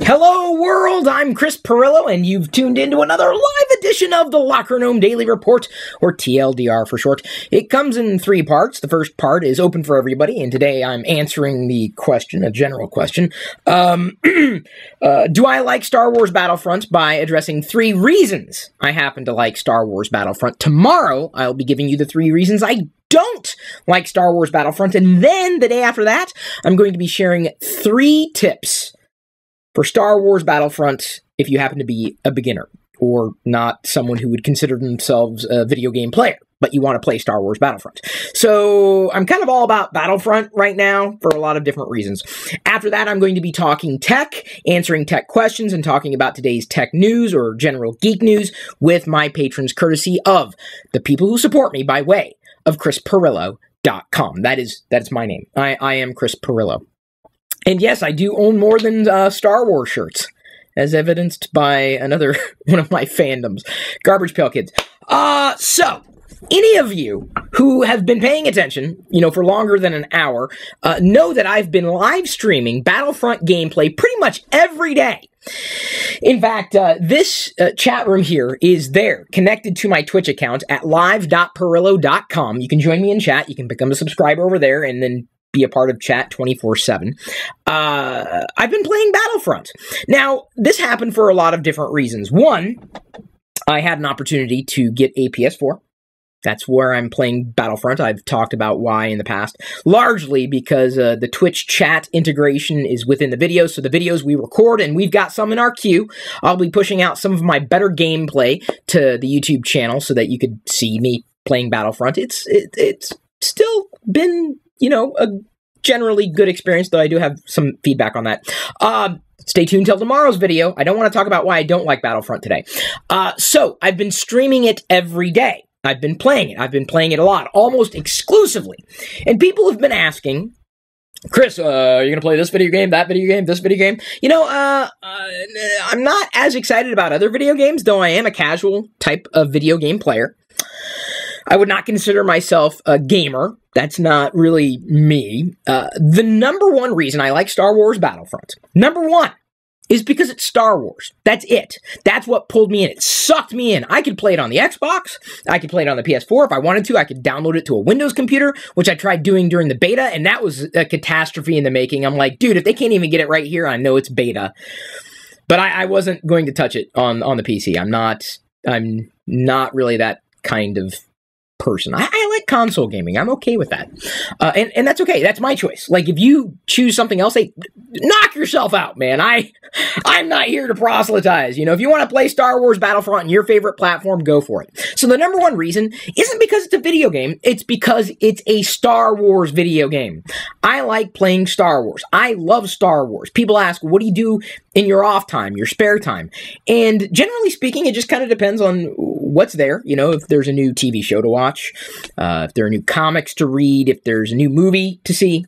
Hello world, I'm Chris Pirillo, and you've tuned into another live edition of the LockerGnome Daily Report, or TLDR for short. It comes in 3 parts. The first part is open for everybody, and today I'm answering the question, a general question. Do I like Star Wars Battlefront, by addressing 3 reasons I happen to like Star Wars Battlefront. Tomorrow, I'll be giving you the 3 reasons I don't like Star Wars Battlefront, and then the day after that, I'm going to be sharing 3 tips for Star Wars Battlefront if you happen to be a beginner or not someone who would consider themselves a video game player, but you want to play Star Wars Battlefront. So I'm kind of all about Battlefront right now for a lot of different reasons. After that, I'm going to be talking tech, answering tech questions, and talking about today's tech news or general geek news with my patrons, courtesy of the people who support me by way of ChrisPirillo.com. That's my name. I am Chris Pirillo. And yes, I do own more than Star Wars shirts, as evidenced by another one of my fandoms, Garbage Pail Kids. So, any of you who have been paying attention, for longer than an hour, know that I've been live streaming Battlefront gameplay pretty much every day. In fact, this chat room here is there, connected to my Twitch account at live.pirillo.com. You can join me in chat. You can become a subscriber over there and then be a part of chat 24/7. I've been playing Battlefront. Now, this happened for a lot of different reasons. One, I had an opportunity to get a PS4. That's where I'm playing Battlefront. I've talked about why in the past, largely because the Twitch chat integration is within the videos, so the videos we record, and we've got some in our queue. I'll be pushing out some of my better gameplay to the YouTube channel so that you could see me playing Battlefront. It's still been a generally good experience, though I do have some feedback on that. Stay tuned till tomorrow's video. I don't want to talk about why I don't like Battlefront today. So, I've been streaming it every day. I've been playing it. I've been playing it a lot, almost exclusively. And people have been asking, Chris, are you going to play this video game, that video game, this video game? I'm not as excited about other video games, though I am a casual type of video game player. I would not consider myself a gamer. That's not really me. The number one reason I like Star Wars Battlefront, number one, is because it's Star Wars. That's it. That's what pulled me in. It sucked me in. I could play it on the Xbox. I could play it on the PS4 if I wanted to. I could download it to a Windows computer, which I tried doing during the beta, and that was a catastrophe in the making. I'm like, dude, if they can't even get it right here, I know it's beta. But I wasn't going to touch it on the PC. I'm not really that kind of person. I like console gaming. I'm okay with that. And that's okay. That's my choice. Like, if you choose something else, hey, knock yourself out, man. I'm not here to proselytize. If you want to play Star Wars Battlefront on your favorite platform, go for it. So the number one reason isn't because it's a video game. It's because it's a Star Wars video game. I like playing Star Wars. I love Star Wars. People ask, what do you do in your off time, your spare time? And generally speaking, it just kind of depends on what's there. If there's a new TV show to watch, if there are new comics to read, if there's a new movie to see.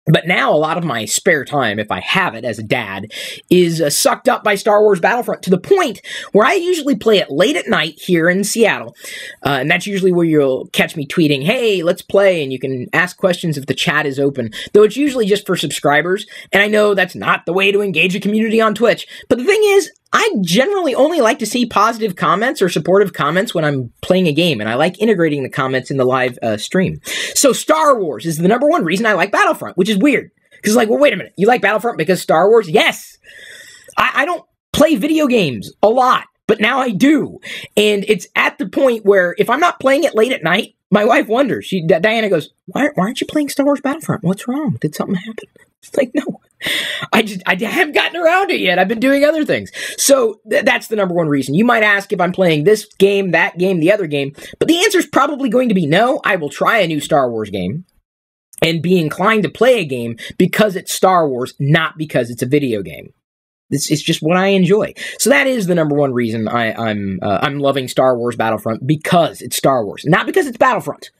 But now a lot of my spare time, if I have it as a dad, is sucked up by Star Wars Battlefront, to the point where I usually play it late at night here in Seattle. And that's usually where you'll catch me tweeting, hey, let's play, and you can ask questions if the chat is open. Though it's usually just for subscribers, and I know that's not the way to engage a community on Twitch. But the thing is, I generally only like to see positive comments or supportive comments when I'm playing a game, and I like integrating the comments in the live stream. So Star Wars is the number one reason I like Battlefront, which is weird. Because well, wait a minute, you like Battlefront because Star Wars? Yes! I don't play video games a lot, but now I do. And it's at the point where if I'm not playing it late at night, my wife wonders. Diana goes, why aren't you playing Star Wars Battlefront? What's wrong? Did something happen? It's like, no. I haven't gotten around to it yet. I've been doing other things. So that's the number one reason. You might ask if I'm playing this game, that game, the other game, but the answer is probably going to be no. I will try a new Star Wars game and be inclined to play a game because it's Star Wars, not because it's a video game. It's just what I enjoy. So that is the number one reason I'm loving Star Wars Battlefront, because it's Star Wars, not because it's Battlefront.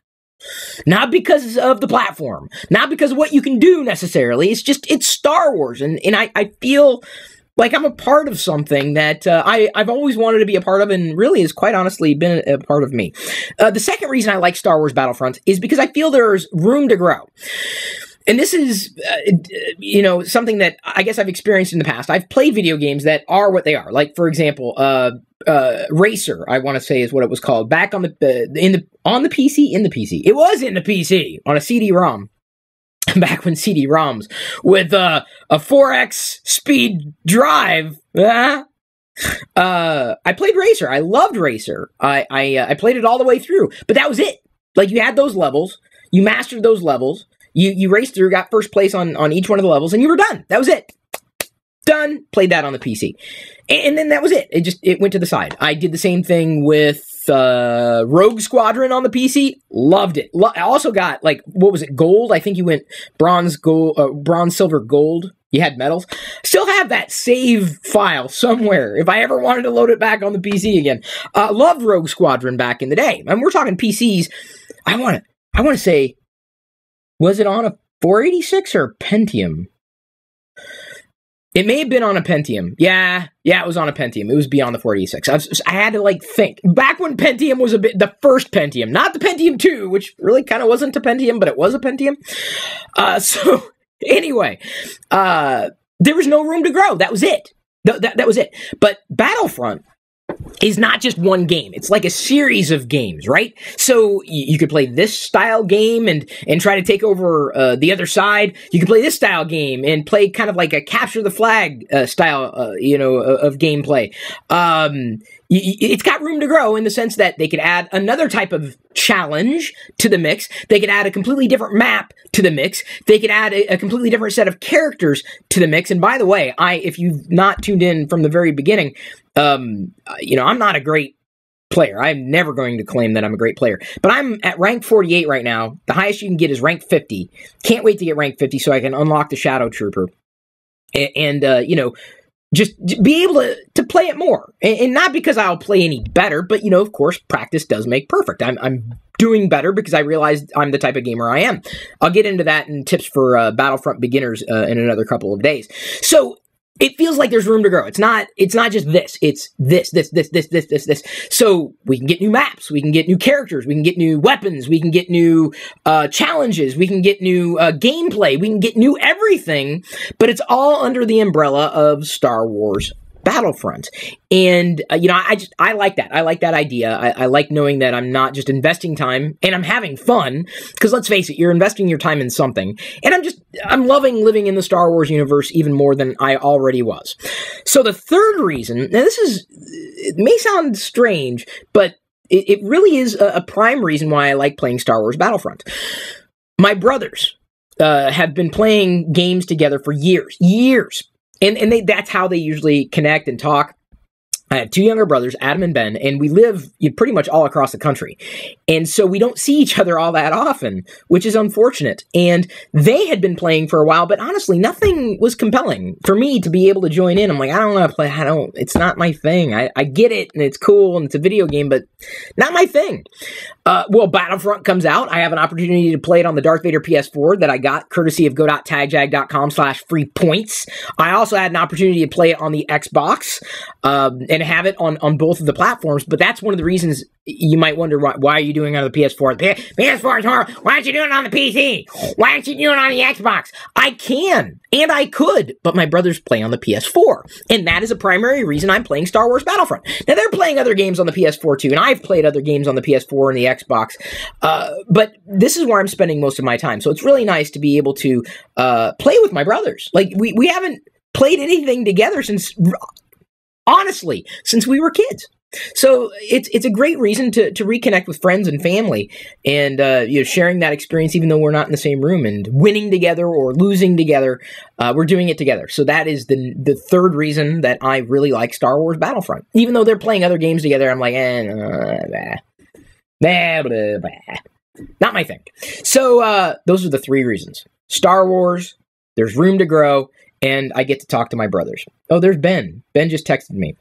Not because of the platform, not because of what you can do necessarily. It's Star Wars, and I feel like I'm a part of something that I've always wanted to be a part of, and really has quite honestly been a part of me. The second reason I like Star Wars Battlefront is because I feel there's room to grow. and this is, something that I guess I've experienced in the past. I've played video games that are what they are. Like, for example, Racer, I want to say is what it was called, back on the PC. It was in the PC on a CD-ROM. Back when CD-ROMs with a 4x speed drive. I played Racer. I loved Racer. I played it all the way through, but that was it. Like, you had those levels, you mastered those levels, you raced through, got first place on each one of the levels, and you were done. That was it. Done. Played that on the PC. And then that was it. It went to the side. I did the same thing with Rogue Squadron on the PC. Loved it. I also got, like, what was it, gold? I think you went bronze, silver, gold. You had medals. Still have that save file somewhere if I ever wanted to load it back on the PC again. Loved Rogue Squadron back in the day. And we're talking PCs. I want to say, was it on a 486 or Pentium? It may have been on a Pentium. Yeah, it was on a Pentium. It was beyond the 486. I had to, like, think. Back when Pentium was the first Pentium, not the Pentium 2, which really kind of wasn't a Pentium, but it was a Pentium. So, anyway, there was no room to grow. That was it. That was it. But Battlefront is not just one game. It's like a series of games, right? So you could play this style game and try to take over the other side. You could play this style game and play kind of like a capture the flag style, of gameplay. It's got room to grow in the sense that they could add another type of challenge to the mix. They could add a completely different map to the mix. They could add a completely different set of characters to the mix. And by the way, if you've not tuned in from the very beginning, I'm not a great player. I'm never going to claim that I'm a great player, but I'm at rank 48 right now. The highest you can get is rank 50. Can't wait to get rank 50 so I can unlock the Shadow Trooper and just be able to play it more. And not because I'll play any better, but, of course, practice does make perfect. I'm doing better because I realized I'm the type of gamer I am. I'll get into that and tips for Battlefront beginners in another couple of days. So it feels like there's room to grow. It's not just this. It's this. So we can get new maps. We can get new characters. We can get new weapons. We can get new challenges. We can get new gameplay. We can get new everything. But it's all under the umbrella of Star Wars Battlefront. And, I like that. I like that idea. I like knowing that I'm not just investing time and I'm having fun, because let's face it, you're investing your time in something. And I'm loving living in the Star Wars universe even more than I already was. So the third reason, now it may sound strange, but it really is a prime reason why I like playing Star Wars Battlefront. My brothers have been playing games together for years. And that's how they usually connect and talk. I have two younger brothers, Adam and Ben, and we live pretty much all across the country. And so we don't see each other all that often, which is unfortunate. And they had been playing for a while, but honestly, nothing was compelling for me to be able to join in. I'm like, I don't want to play. It's not my thing. I get it, and it's cool, and it's a video game, but not my thing. Well, Battlefront comes out. I have an opportunity to play it on the Darth Vader PS4 that I got courtesy of go.tagjag.com/free points. I also had an opportunity to play it on the Xbox, and have it on both of the platforms, but that's one of the reasons you might wonder why are you doing it on the PS4? The PS4 is horrible. Why aren't you doing it on the PC? Why aren't you doing it on the Xbox? I can, and I could, but my brothers play on the PS4, and that is a primary reason I'm playing Star Wars Battlefront. Now, they're playing other games on the PS4 too, and I've played other games on the PS4 and the Xbox, but this is where I'm spending most of my time, so it's really nice to be able to play with my brothers. Like, we haven't played anything together since we were kids. So it's a great reason to reconnect with friends and family, and sharing that experience even though we're not in the same room, and winning together or losing together, we're doing it together. So that is the third reason that I really like Star Wars Battlefront. Even though they're playing other games together, I'm like, not my thing. So those are the three reasons. Star Wars, there's room to grow, and I get to talk to my brothers. Oh, there's Ben. Ben just texted me.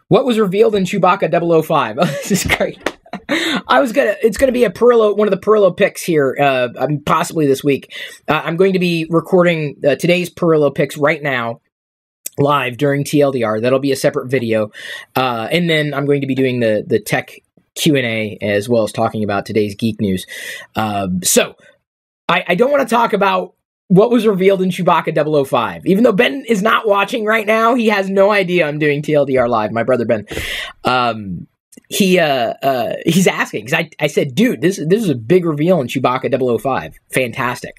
What was revealed in Chewbacca 005? Oh, this is great. It's gonna be one of the Pirillo picks here, possibly this week. I'm going to be recording today's Pirillo picks right now, live during TLDR. That'll be a separate video. And then I'm going to be doing the tech Q&A as well as talking about today's geek news. So I don't want to talk about what was revealed in Chewbacca 005. Even though Ben is not watching right now, he has no idea I'm doing TLDR live. My brother Ben, he's asking because I said, dude, this is a big reveal in Chewbacca 005. Fantastic.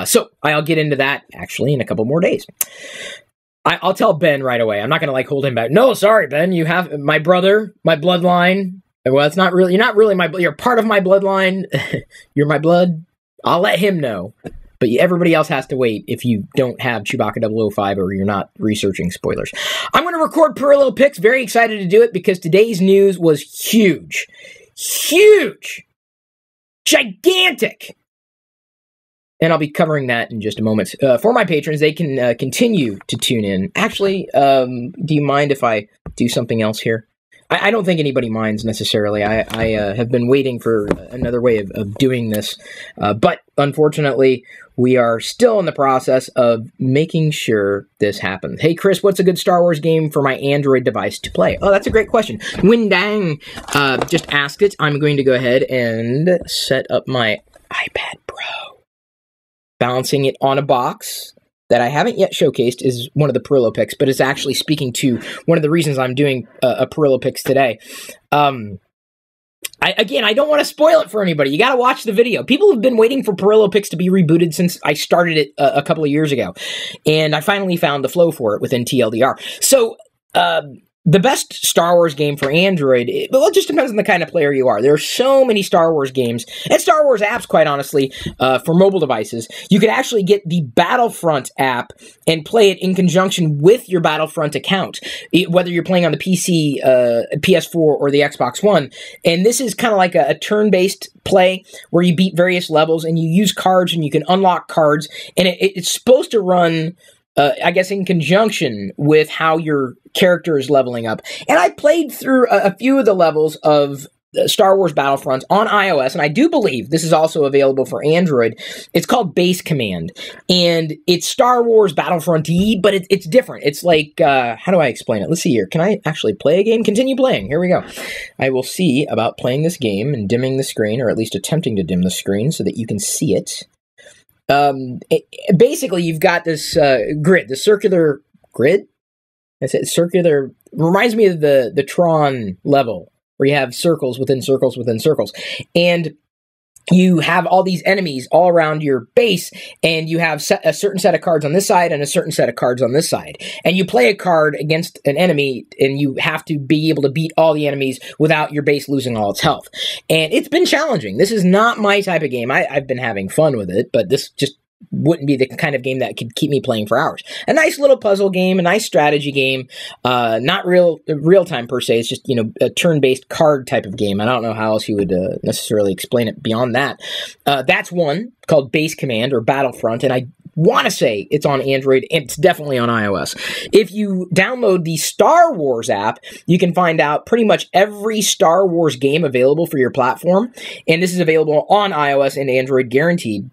So I'll get into that actually in a couple more days. I'll tell Ben right away. I'm not going to like hold him back. No, sorry, Ben. You have my brother, my bloodline. Well, it's not really. You're not really my. You're part of my bloodline. You're my blood. I'll let him know. But everybody else has to wait if you don't have Chewbacca 005 or you're not researching spoilers. I'm going to record Pirillo picks. Very excited to do it because today's news was huge. Huge. Gigantic. And I'll be covering that in just a moment. For my patrons, they can continue to tune in. Actually, do you mind if I do something else here? I don't think anybody minds necessarily. I have been waiting for another way of doing this. But unfortunately, we are still in the process of making sure this happens. Hey, Chris, what's a good Star Wars game for my Android device to play? Oh, that's a great question. Windang just asked it. I'm going to go ahead and set up my iPad Pro. Balancing it on a box that I haven't yet showcased is one of the Pirillo picks, but it's actually speaking to one of the reasons I'm doing a Pirillo picks today. I don't want to spoil it for anybody. You got to watch the video. People have been waiting for Pirillo picks to be rebooted since I started it a couple of years ago, and I finally found the flow for it within TLDR. So, the best Star Wars game for Android, well, it just depends on the kind of player you are. There are so many Star Wars games, and Star Wars apps, quite honestly, for mobile devices. You could actually get the Battlefront app and play it in conjunction with your Battlefront account, whether you're playing on the PC, PS4, or the Xbox One. And this is kind of like a turn-based play where you beat various levels, and you use cards, and you can unlock cards, and it's supposed to run... I guess in conjunction with how your character is leveling up. And I played through a few of the levels of Star Wars Battlefront on iOS, and I do believe this is also available for Android. It's called Base Command, and it's Star Wars Battlefront-y, but it's different. It's like, how do I explain it? Let's see here. Can I actually play a game? Continue playing. Here we go. I will see about playing this game and dimming the screen, or at least attempting to dim the screen so that you can see it. Basically, you've got this grid, the circular grid. I said circular. Reminds me of the Tron level where you have circles within circles within circles, and you have all these enemies all around your base, and you have a certain set of cards on this side and a certain set of cards on this side. And you play a card against an enemy, and you have to be able to beat all the enemies without your base losing all its health. And it's been challenging. This is not my type of game. I've been having fun with it, but this just wouldn't be the kind of game that could keep me playing for hours. A nice little puzzle game, a nice strategy game, not real-time per se. It's just, a turn-based card type of game. I don't know how else you would necessarily explain it beyond that. That's one called Base Command or Battlefront, and I want to say it's on Android, and it's definitely on iOS. If you download the Star Wars app, you can find out pretty much every Star Wars game available for your platform, and this is available on iOS and Android guaranteed.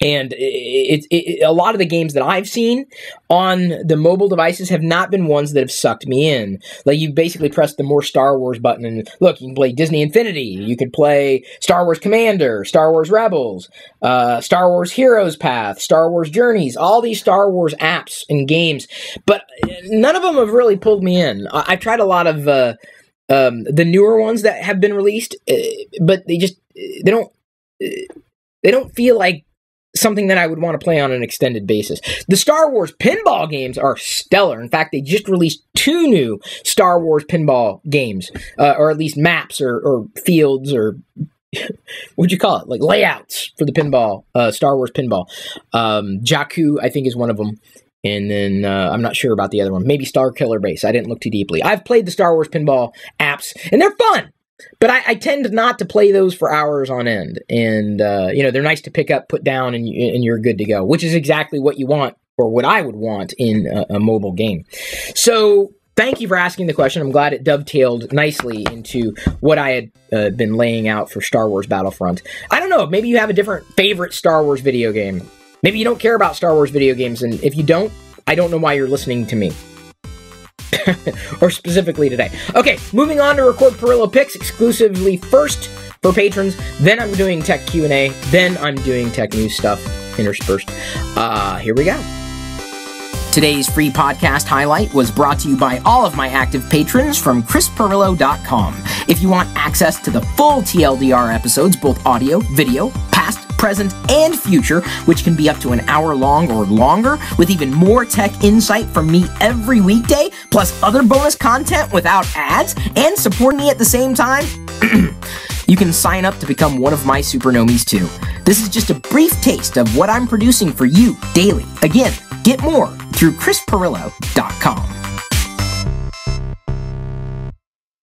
And a lot of the games that I've seen on the mobile devices have not been ones that have sucked me in. Like, you basically press the more Star Wars button, and look, you can play Disney Infinity, you could play Star Wars Commander, Star Wars Rebels, Star Wars Heroes Path, Star Wars Journeys, all these Star Wars apps and games, but none of them have really pulled me in. I've tried a lot of the newer ones that have been released, but they don't feel like something that I would want to play on an extended basis. The Star Wars pinball games are stellar. In fact, they just released 2 new Star Wars pinball games, or at least maps or fields or what'd you call it? Like layouts for the pinball, Star Wars pinball. Jakku, I think, is one of them. And then I'm not sure about the other one. Maybe Star Killer Base. I didn't look too deeply. I've played the Star Wars pinball apps, and they're fun. But I tend not to play those for hours on end. And, they're nice to pick up, put down, and you're good to go, which is exactly what you want, or what I would want in a mobile game. So thank you for asking the question. I'm glad it dovetailed nicely into what I had been laying out for Star Wars Battlefront. I don't know, maybe you have a different favorite Star Wars video game. Maybe you don't care about Star Wars video games, and if you don't, I don't know why you're listening to me. Or specifically today. Okay, moving on to record Pirillo picks exclusively first for patrons. Then I'm doing tech Q&A. Then I'm doing tech news stuff. interspersed. Here we go. Today's free podcast highlight was brought to you by all of my active patrons from ChrisPirillo.com. If you want access to the full TLDR episodes, both audio, video, past, present, and future, which can be up to an hour long or longer, with even more tech insight from me every weekday, plus other bonus content without ads, and support me at the same time, you can sign up to become one of my supernomies too. This is just a brief taste of what I'm producing for you daily. Again, get more through ChrisPirillo.com.